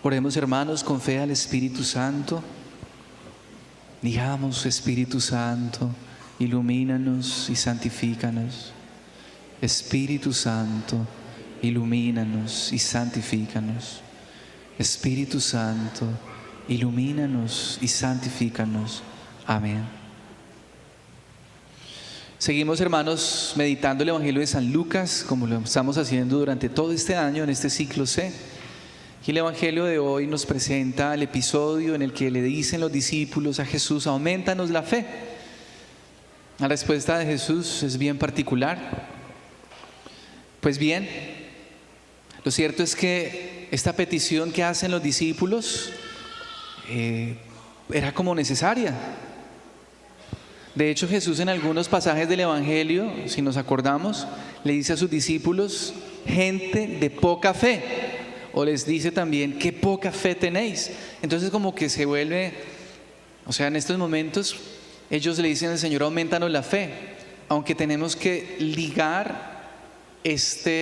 Oremos, hermanos, con fe al Espíritu Santo. Digamos: Espíritu Santo, ilumínanos y santifícanos. Espíritu Santo, ilumínanos y santifícanos. Espíritu Santo, ilumínanos y santifícanos. Amén. Seguimos, hermanos, meditando el Evangelio de San Lucas, como lo estamos haciendo durante todo este año en este ciclo C. Y el Evangelio de hoy nos presenta el episodio en el que le dicen los discípulos a Jesús: aumentanos la fe. La respuesta de Jesús es bien particular. Pues bien, lo cierto es que esta petición que hacen los discípulos era como necesaria. De hecho, Jesús en algunos pasajes del Evangelio, si nos acordamos, le dice a sus discípulos: gente de poca fe. O les dice también: qué poca fe tenéis. Entonces como que se vuelve, en estos momentos ellos le dicen al Señor: aumentanos la fe. Aunque tenemos que ligar esta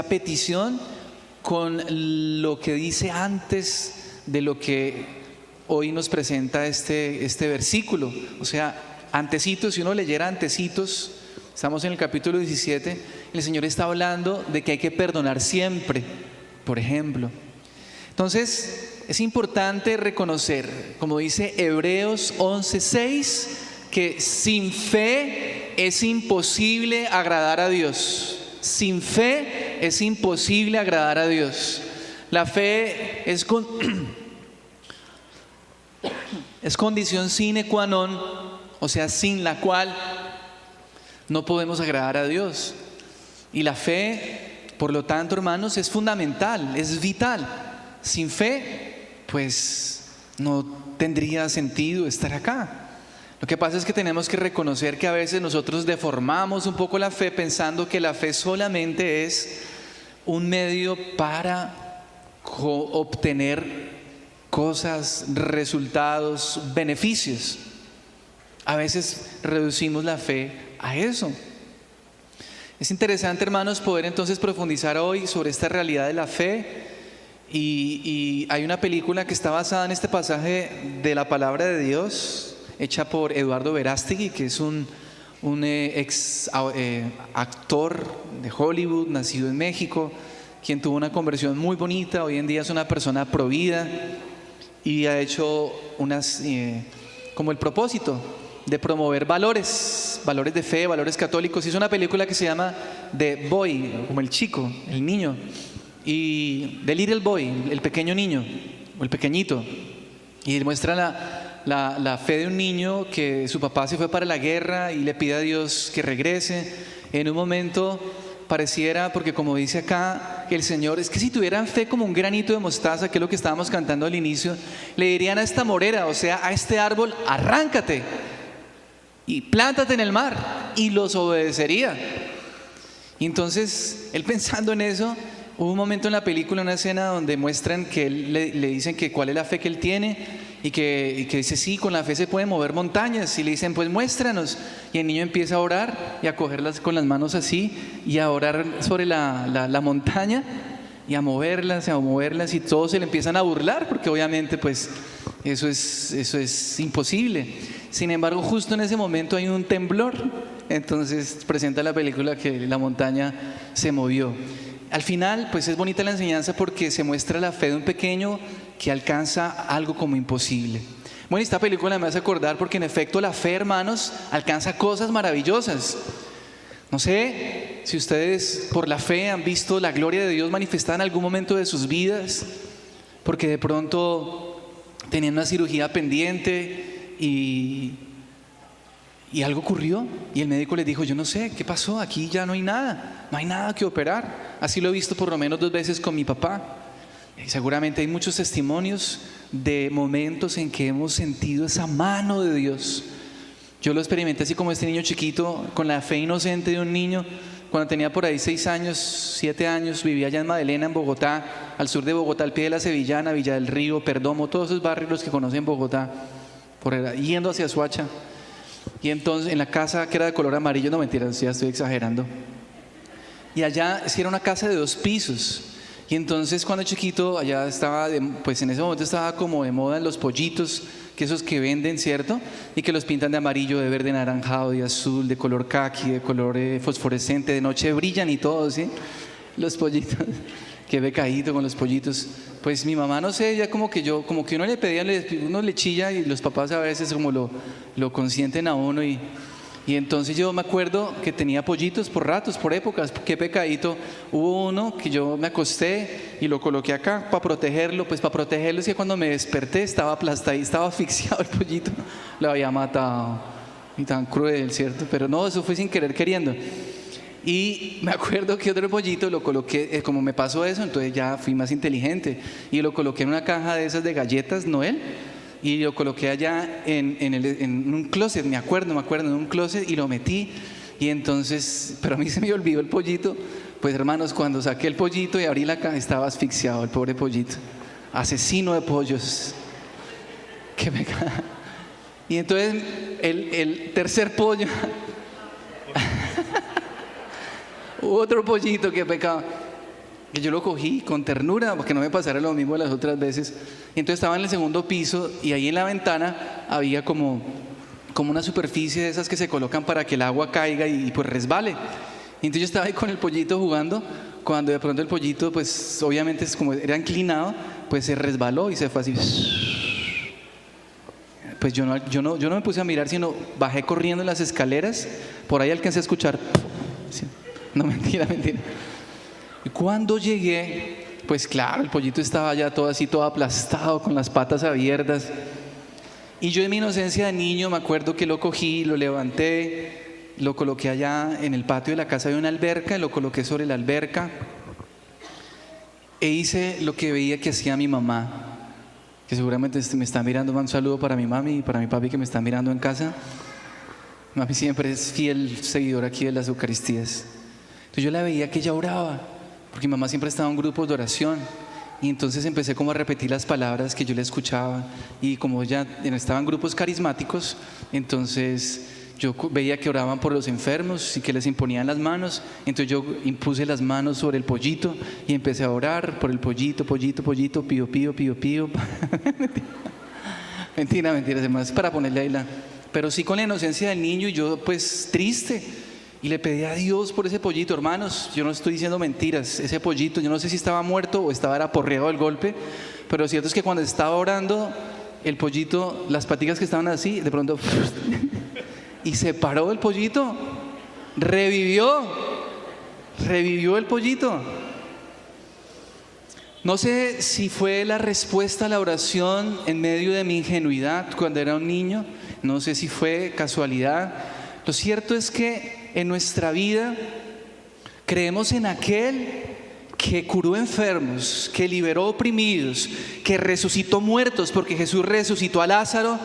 petición con lo que dice antes de lo que hoy nos presenta este versículo. Antecitos, si uno leyera antecitos, estamos en el capítulo 17, el Señor está hablando de que hay que perdonar siempre, por ejemplo. Entonces, es importante reconocer, como dice Hebreos 11:6, que sin fe es imposible agradar a Dios. Sin fe es imposible agradar a Dios. La fe es condición sine qua non, sin la cual no podemos agradar a Dios. Y la fe, por lo tanto, hermanos, es fundamental, es vital. Sin fe, pues no tendría sentido estar acá. Lo que pasa es que tenemos que reconocer que a veces nosotros deformamos un poco la fe, pensando que la fe solamente es un medio para obtener cosas, resultados, beneficios. A veces reducimos la fe a eso. Es interesante, hermanos, poder entonces profundizar hoy sobre esta realidad de la fe. Y hay una película que está basada en este pasaje de la palabra de Dios, hecha por Eduardo Verástegui, que es un ex actor de Hollywood, nacido en México, quien tuvo una conversión muy bonita. Hoy en día es una persona provida y ha hecho como el propósito de promover valores de fe, valores católicos. Hizo una película que se llama The Boy, como el chico, el niño, y The Little Boy, el pequeño niño, o el pequeñito, y muestra la fe de un niño que su papá se fue para la guerra y le pide a Dios que regrese. En un momento pareciera, porque como dice acá el Señor, es que si tuvieran fe como un granito de mostaza, que es lo que estábamos cantando al inicio, le dirían a esta morera, a este árbol: arráncate y plántate en el mar, y los obedecería. Y entonces él, pensando en eso, hubo un momento en la película, una escena donde muestran que él le dicen que cuál es la fe que él tiene, y que dice: sí, con la fe se pueden mover montañas. Y le dicen: pues muéstranos. Y el niño empieza a orar y a cogerlas con las manos así y a orar sobre la montaña y a moverlas, y todos se le empiezan a burlar, porque obviamente pues eso es imposible. Sin embargo, justo en ese momento hay un temblor. Entonces presenta la película que la montaña se movió. Al final, pues es bonita la enseñanza, porque se muestra la fe de un pequeño que alcanza algo como imposible. Bueno, esta película me hace acordar, porque en efecto la fe, hermanos, alcanza cosas maravillosas. No sé si ustedes por la fe han visto la gloria de Dios manifestada en algún momento de sus vidas, porque de pronto tenían una cirugía pendiente y algo ocurrió, y el médico les dijo: yo no sé, ¿qué pasó? Aquí ya no hay nada que operar. Así lo he visto por lo menos 2 veces con mi papá. Y seguramente hay muchos testimonios de momentos en que hemos sentido esa mano de Dios. Yo lo experimenté así, como este niño chiquito, con la fe inocente de un niño. Cuando tenía por ahí 6 años, 7 años, vivía allá en Madelena, en Bogotá, al sur de Bogotá, al pie de la Sevillana, Villa del Río, Perdomo, todos esos barrios los que conocen Bogotá, yendo hacia Soacha. Y entonces en la casa que era de color amarillo, no, mentiras, ya estoy exagerando. Y allá sí era una casa de 2 pisos. Y entonces cuando chiquito, allá estaba, pues en ese momento estaba como de moda los pollitos, que esos que venden, ¿cierto? Y que los pintan de amarillo, de verde, naranjado, de azul, de color caqui, de color fosforescente, de noche brillan y todo, ¿sí? Los pollitos, qué becadito con los pollitos. Pues mi mamá, no sé, ya como que uno le pedía, uno le chilla y los papás a veces como lo consienten a uno y entonces yo me acuerdo que tenía pollitos por ratos, por épocas, qué pecadito. Hubo uno que yo me acosté y lo coloqué acá para protegerlo. Pues para protegerlo es que cuando me desperté estaba aplastado, estaba asfixiado el pollito. Lo había matado. Y tan cruel, ¿cierto? Pero no, eso fue sin querer queriendo. Y me acuerdo que otro pollito lo coloqué, como me pasó eso, entonces ya fui más inteligente. Y lo coloqué en una caja de esas de galletas Noel. Y lo coloqué allá en un closet, me acuerdo, en un closet, y lo metí. Y entonces, pero a mí se me olvidó el pollito. Pues hermanos, cuando saqué el pollito y abrí la caja, estaba asfixiado el pobre pollito. Asesino de pollos. Qué pecado. Y entonces el tercer pollo, hubo otro pollito, qué pecado, que yo lo cogí con ternura porque no me pasara lo mismo las otras veces. Y entonces estaba en el segundo piso y ahí en la ventana había como una superficie de esas que se colocan para que el agua caiga y pues resbale. Y entonces yo estaba ahí con el pollito jugando, cuando de pronto el pollito, pues obviamente como era inclinado, pues se resbaló y se fue así. Pues yo no me puse a mirar, sino bajé corriendo las escaleras. Por ahí alcancé a escuchar. No, mentira. Y cuando llegué, pues claro, el pollito estaba ya todo así, todo aplastado, con las patas abiertas. Y yo en mi inocencia de niño me acuerdo que lo cogí, lo levanté, lo coloqué allá en el patio de la casa de una alberca, lo coloqué sobre la alberca e hice lo que veía que hacía mi mamá, que seguramente me está mirando. Un saludo para mi mami y para mi papi que me están mirando en casa. Mami siempre es fiel seguidora aquí de las Eucaristías. Entonces yo la veía que ella oraba, porque mi mamá siempre estaba en grupos de oración. Y entonces empecé como a repetir las palabras que yo le escuchaba. Y como ella estaba en grupos carismáticos, entonces yo veía que oraban por los enfermos y que les imponían las manos. Entonces yo impuse las manos sobre el pollito y empecé a orar por el pollito, pío, pío, pío, pío. Mentira, hermanos, para ponerle ahí pero sí con la inocencia del niño, y yo pues triste. Y le pedí a Dios por ese pollito, hermanos. Yo no estoy diciendo mentiras. Ese pollito, yo no sé si estaba muerto o estaba aporreado del golpe, pero lo cierto es que cuando estaba orando, el pollito, las paticas que estaban así, de pronto y se paró el pollito. Revivió el pollito. No sé si fue la respuesta a la oración en medio de mi ingenuidad cuando era un niño. No sé si fue casualidad. Lo cierto es que en nuestra vida creemos en aquel que curó enfermos, que liberó oprimidos, que resucitó muertos, porque Jesús resucitó a Lázaro,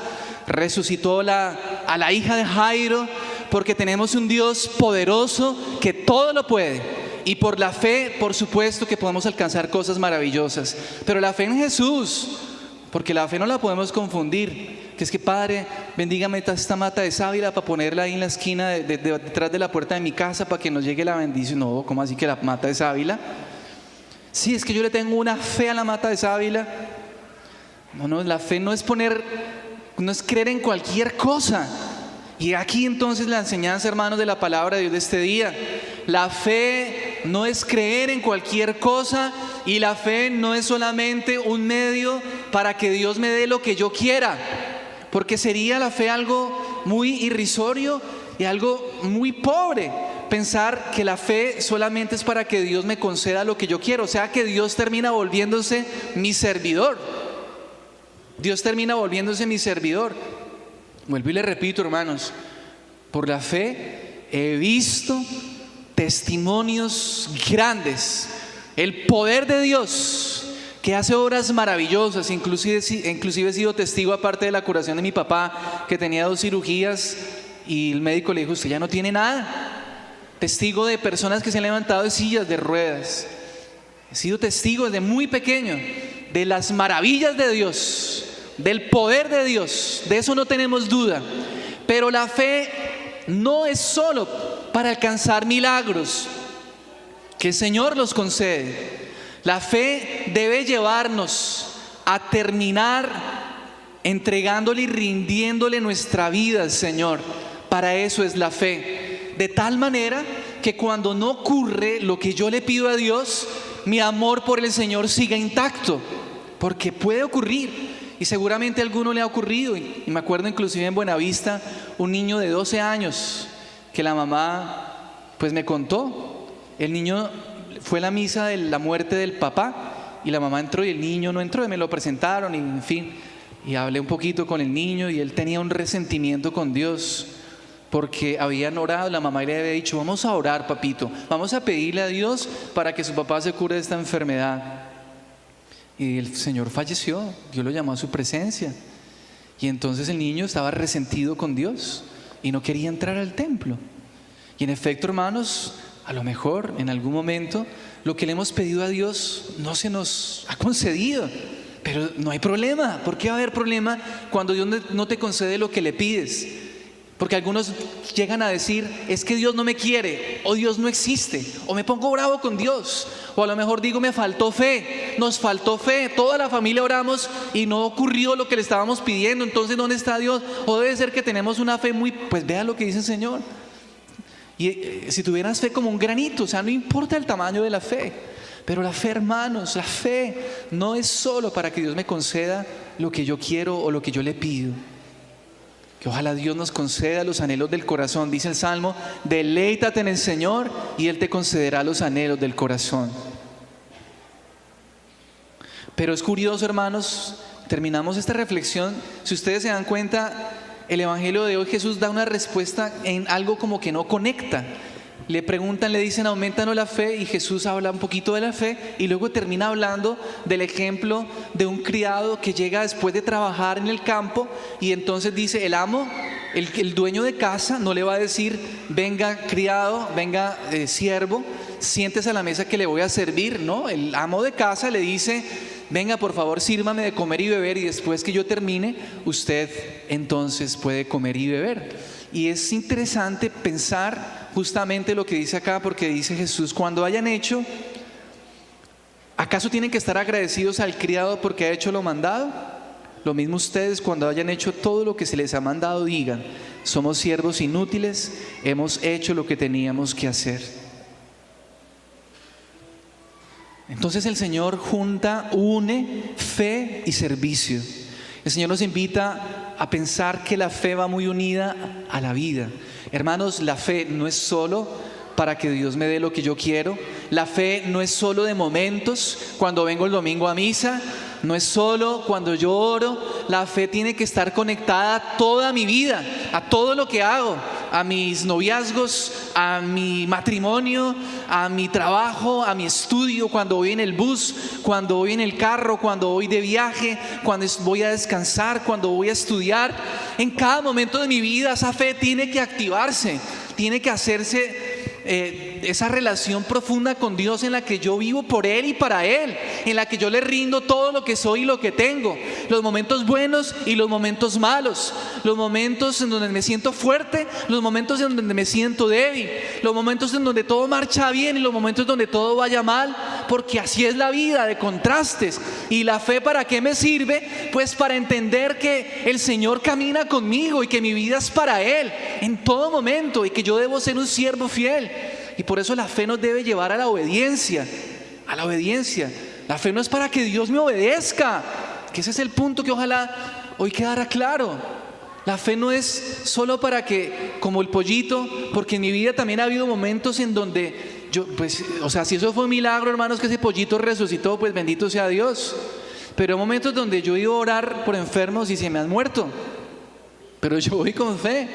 resucitó a la hija de Jairo, porque tenemos un Dios poderoso que todo lo puede. Y por la fe, por supuesto que podemos alcanzar cosas maravillosas. Pero la fe en Jesús, porque la fe no la podemos confundir. Que es que, Padre, bendígame esta mata de sábila para ponerla ahí en la esquina detrás de la puerta de mi casa para que nos llegue la bendición. No, ¿cómo así que la mata de sábila? Sí, es que yo le tengo una fe a la mata de sábila. No, la fe no es creer en cualquier cosa. Y aquí entonces la enseñanza, hermanos, de la palabra de Dios de este día. La fe no es creer en cualquier cosa, y la fe no es solamente un medio para que Dios me dé lo que yo quiera, porque sería la fe algo muy irrisorio y algo muy pobre, pensar que la fe solamente es para que Dios me conceda lo que yo quiero. O sea que Dios termina volviéndose mi servidor. Vuelvo y le repito, hermanos, por la fe he visto testimonios grandes, el poder de Dios que hace obras maravillosas. Inclusive he sido testigo, aparte de la curación de mi papá, que tenía 2 cirugías y el médico le dijo: usted ya no tiene nada. Testigo de personas que se han levantado de sillas de ruedas. He sido testigo desde muy pequeño de las maravillas de Dios, del poder de Dios. De eso no tenemos duda. Pero la fe no es solo para alcanzar milagros, que el Señor los concede. La fe debe llevarnos a terminar entregándole y rindiéndole nuestra vida al Señor. Para eso es la fe. De tal manera que cuando no ocurre lo que yo le pido a Dios, mi amor por el Señor siga intacto. Porque puede ocurrir. Y seguramente a alguno le ha ocurrido. Y me acuerdo inclusive en Buenavista, un niño de 12 años que la mamá pues me contó. El niño fue a la misa de la muerte del papá y la mamá entró y el niño no entró, y me lo presentaron y en fin, y hablé un poquito con el niño y él tenía un resentimiento con Dios porque habían orado, la mamá le había dicho: vamos a orar, papito, vamos a pedirle a Dios para que su papá se cure de esta enfermedad. Y el Señor falleció, Dios lo llamó a su presencia, y entonces el niño estaba resentido con Dios y no quería entrar al templo. Y en efecto, hermanos, a lo mejor en algún momento lo que le hemos pedido a Dios no se nos ha concedido, pero no hay problema. ¿Por qué va a haber problema cuando Dios no te concede lo que le pides? Porque algunos llegan a decir: es que Dios no me quiere, o Dios no existe, o me pongo bravo con Dios, o a lo mejor digo: me faltó fe, nos faltó fe, toda la familia oramos y no ocurrió lo que le estábamos pidiendo. Entonces, ¿dónde está Dios? O debe ser que tenemos una fe muy... Pues vea lo que dice el Señor. Y si tuvieras fe como un granito, o sea, no importa el tamaño de la fe, pero la fe, hermanos, la fe no es solo para que Dios me conceda lo que yo quiero o lo que yo le pido. Que ojalá Dios nos conceda los anhelos del corazón. Dice el Salmo: deleítate en el Señor y Él te concederá los anhelos del corazón. Pero es curioso, hermanos, terminamos esta reflexión. Si ustedes se dan cuenta, el Evangelio de hoy, Jesús da una respuesta en algo como que no conecta. Le preguntan, le dicen: aumentanos la fe, y Jesús habla un poquito de la fe y luego termina hablando del ejemplo de un criado que llega después de trabajar en el campo, y entonces dice: el amo, el dueño de casa no le va a decir: venga criado, venga siervo, siéntese a la mesa que le voy a servir. No, el amo de casa le dice: venga, por favor, sírvame de comer y beber, y después que yo termine, usted entonces puede comer y beber. Y es interesante pensar justamente lo que dice acá, porque dice Jesús: cuando hayan hecho, ¿acaso tienen que estar agradecidos al criado porque ha hecho lo mandado? Lo mismo ustedes, cuando hayan hecho todo lo que se les ha mandado, digan: somos siervos inútiles, hemos hecho lo que teníamos que hacer. Entonces el Señor une fe y servicio. El Señor nos invita a pensar que la fe va muy unida a la vida. Hermanos, la fe no es solo para que Dios me dé lo que yo quiero. La fe no es solo de momentos, cuando vengo el domingo a misa. No es solo cuando yo oro. La fe tiene que estar conectada a toda mi vida, a todo lo que hago, a mis noviazgos, a mi matrimonio, a mi trabajo, a mi estudio, cuando voy en el bus, cuando voy en el carro, cuando voy de viaje, cuando voy a descansar, cuando voy a estudiar. En cada momento de mi vida esa fe tiene que activarse, tiene que hacerse esa relación profunda con Dios en la que yo vivo por Él y para Él, en la que yo le rindo todo lo que soy y lo que tengo, los momentos buenos y los momentos malos, los momentos en donde me siento fuerte, los momentos en donde me siento débil, los momentos en donde todo marcha bien y los momentos donde todo vaya mal, porque así es la vida, de contrastes. Y la fe, ¿para qué me sirve? Pues para entender que el Señor camina conmigo y que mi vida es para Él en todo momento, y que yo debo ser un siervo fiel. Y por eso la fe nos debe llevar a la obediencia, a la obediencia. La fe no es para que Dios me obedezca, que ese es el punto que ojalá hoy quedara claro. La fe no es solo para que, como el pollito, porque en mi vida también ha habido momentos en donde yo, pues, o sea, si eso fue un milagro, hermanos, que ese pollito resucitó, pues bendito sea Dios. Pero hay momentos donde yo he ido a orar por enfermos y se me han muerto, pero yo voy con fe.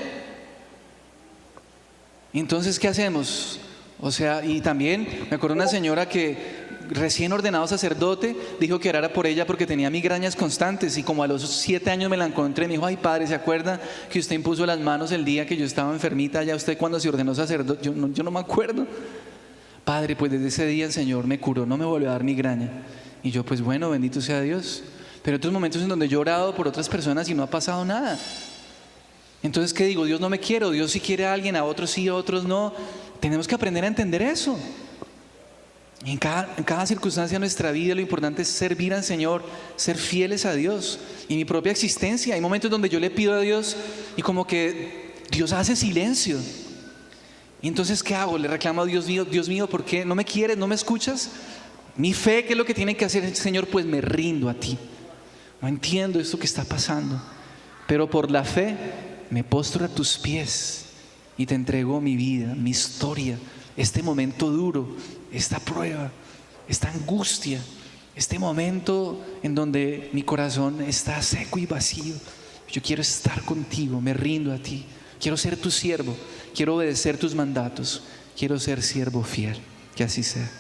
Entonces, ¿qué hacemos? O sea, y también me acuerdo una señora que recién ordenado sacerdote dijo que orara por ella porque tenía migrañas constantes, y como a los 7 años me la encontré, me dijo: ay padre, ¿se acuerda que usted impuso las manos el día que yo estaba enfermita? Ya usted cuando se ordenó sacerdote, yo no me acuerdo. Padre, pues desde ese día el Señor me curó, no me volvió a dar migraña. Y yo, pues bueno, bendito sea Dios. Pero otros momentos en donde yo he orado por otras personas y no ha pasado nada. Entonces, ¿qué digo? Dios no me quiere, o Dios sí quiere a alguien, a otros sí, a otros no. Tenemos que aprender a entender eso. En cada circunstancia de nuestra vida lo importante es servir al Señor, ser fieles a Dios. Y en mi propia existencia hay momentos donde yo le pido a Dios y como que Dios hace silencio. Y entonces, ¿qué hago? Le reclamo a Dios mío, ¿por qué no me quieres, no me escuchas? Mi fe, ¿qué es lo que tiene que hacer, Señor? Pues me rindo a ti. No entiendo esto que está pasando, pero por la fe me postro a tus pies y te entrego mi vida, mi historia, este momento duro, esta prueba, esta angustia, este momento en donde mi corazón está seco y vacío. Yo quiero estar contigo, me rindo a ti. Quiero ser tu siervo, quiero obedecer tus mandatos, quiero ser siervo fiel. Que así sea.